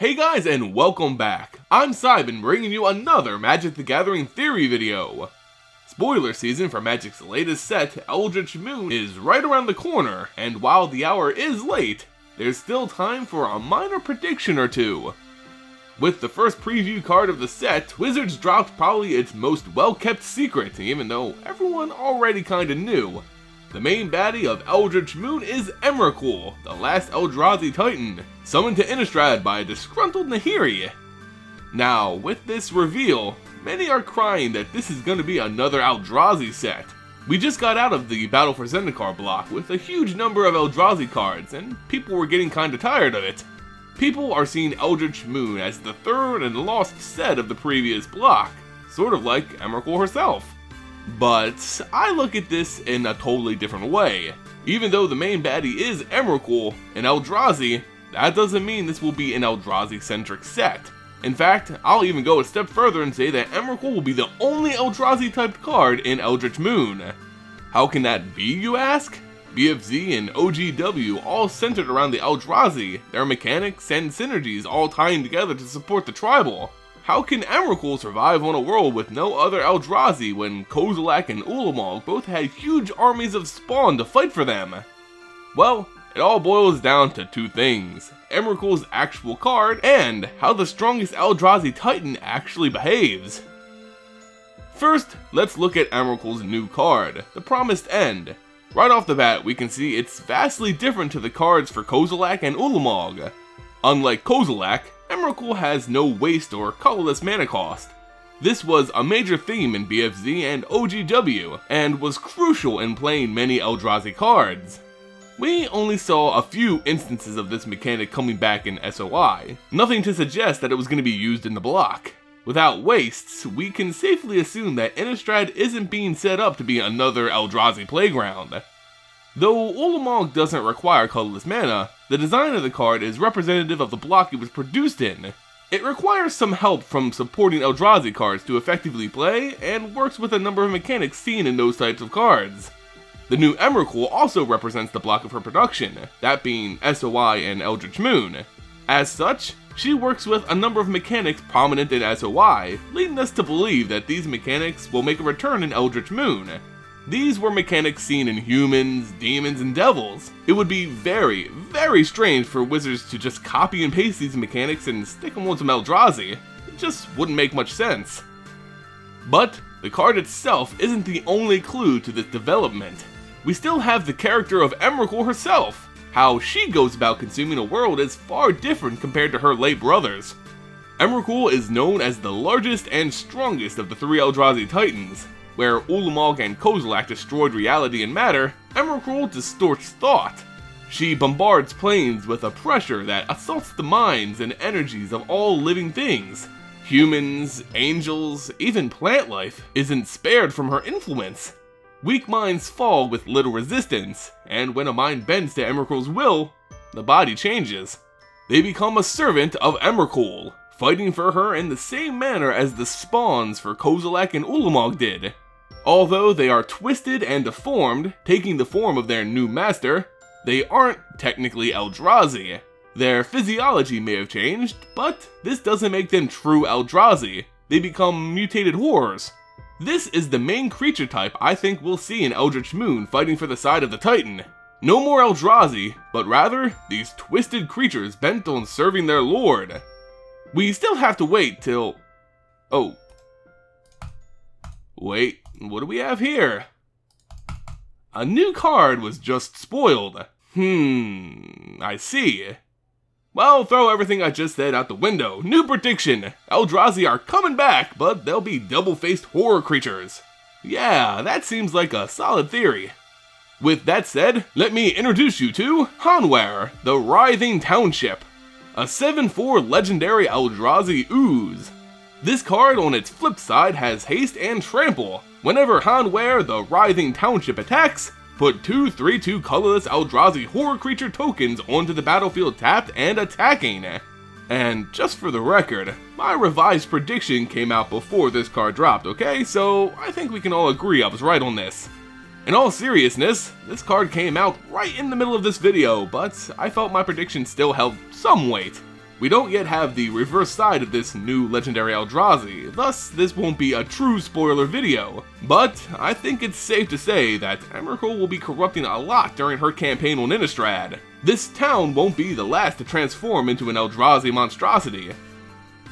Hey guys, and welcome back. I'm Simon, bringing you another Magic the Gathering theory video. Spoiler season for Magic's latest set, Eldritch Moon, is right around the corner, and while the hour is late, there's still time for a minor prediction or two. With the first preview card of the set, Wizards dropped probably its most well-kept secret, even though everyone already kinda knew. The main baddie of Eldritch Moon is Emrakul, the last Eldrazi Titan, summoned to Innistrad by a disgruntled Nahiri. Now, with this reveal, many are crying that this is going to be another Eldrazi set. We just got out of the Battle for Zendikar block with a huge number of Eldrazi cards, and people were getting kinda tired of it. People are seeing Eldritch Moon as the third and lost set of the previous block, sort of like Emrakul herself. But I look at this in a totally different way. Even though the main baddie is Emrakul, an Eldrazi, that doesn't mean this will be an Eldrazi-centric set. In fact, I'll even go a step further and say that Emrakul will be the only Eldrazi-typed card in Eldritch Moon. How can that be, you ask? BFZ and OGW all centered around the Eldrazi, their mechanics and synergies all tying together to support the tribal. How can Emrakul survive on a world with no other Eldrazi when Kozilek and Ulamog both had huge armies of spawn to fight for them? Well, it all boils down to two things: Emrakul's actual card, and how the strongest Eldrazi Titan actually behaves. First, let's look at Emrakul's new card, the Promised End. Right off the bat, we can see it's vastly different to the cards for Kozilek and Ulamog. Unlike Kozilek, Emrakul has no waste or colorless mana cost. This was a major theme in BFZ and OGW, and was crucial in playing many Eldrazi cards. We only saw a few instances of this mechanic coming back in SOI, nothing to suggest that it was going to be used in the block. Without wastes, we can safely assume that Innistrad isn't being set up to be another Eldrazi playground. Though Ulamog doesn't require colorless mana, the design of the card is representative of the block it was produced in. It requires some help from supporting Eldrazi cards to effectively play, and works with a number of mechanics seen in those types of cards. The new Emrakul also represents the block of her production, that being SOI and Eldritch Moon. As such, she works with a number of mechanics prominent in SOI, leading us to believe that these mechanics will make a return in Eldritch Moon. These were mechanics seen in humans, demons, and devils. It would be very, very strange for Wizards to just copy and paste these mechanics and stick them on some Eldrazi. It just wouldn't make much sense. But the card itself isn't the only clue to this development. We still have the character of Emrakul herself. How she goes about consuming a world is far different compared to her late brothers. Emrakul is known as the largest and strongest of the three Eldrazi Titans. Where Ulamog and Kozilek destroyed reality and matter, Emrakul distorts thought. She bombards planes with a pressure that assaults the minds and energies of all living things. Humans, angels, even plant life isn't spared from her influence. Weak minds fall with little resistance, and when a mind bends to Emrakul's will, the body changes. They become a servant of Emrakul, fighting for her in the same manner as the spawns for Kozilek and Ulamog did. Although they are twisted and deformed, taking the form of their new master, they aren't technically Eldrazi. Their physiology may have changed, but this doesn't make them true Eldrazi. They become mutated horrors. This is the main creature type I think we'll see in Eldritch Moon fighting for the side of the Titan. No more Eldrazi, but rather these twisted creatures bent on serving their lord. We still have to wait till... Oh. Wait, what do we have here? A new card was just spoiled. I see. Well, throw everything I just said out the window. New prediction! Eldrazi are coming back, but they'll be double-faced horror creatures. Yeah, that seems like a solid theory. With that said, let me introduce you to Hanweir, the Writhing Township, a 7/4 Legendary Eldrazi Ozze. This card on its flip side has haste and trample. Whenever Hanweir, the Writhing Township attacks, put 2 3/2 colorless Eldrazi horror creature tokens onto the battlefield tapped and attacking. And just for the record, my revised prediction came out before this card dropped, okay? So I think we can all agree I was right on this. In all seriousness, this card came out right in the middle of this video, but I felt my prediction still held some weight. We don't yet have the reverse side of this new Legendary Eldrazi, thus this won't be a true spoiler video. But I think it's safe to say that Emrakul will be corrupting a lot during her campaign on Innistrad. This town won't be the last to transform into an Eldrazi monstrosity.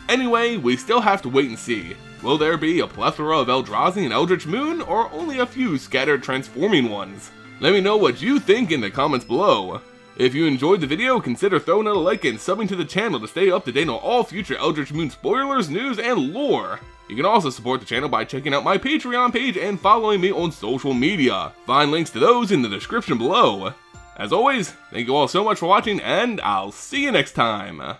Anyway, we still have to wait and see. Will there be a plethora of Eldrazi and Eldritch Moon, or only a few scattered transforming ones? Let me know what you think in the comments below. If you enjoyed the video, consider throwing it a like and subbing to the channel to stay up to date on all future Eldritch Moon spoilers, news, and lore. You can also support the channel by checking out my Patreon page and following me on social media. Find links to those in the description below. As always, thank you all so much for watching, and I'll see you next time.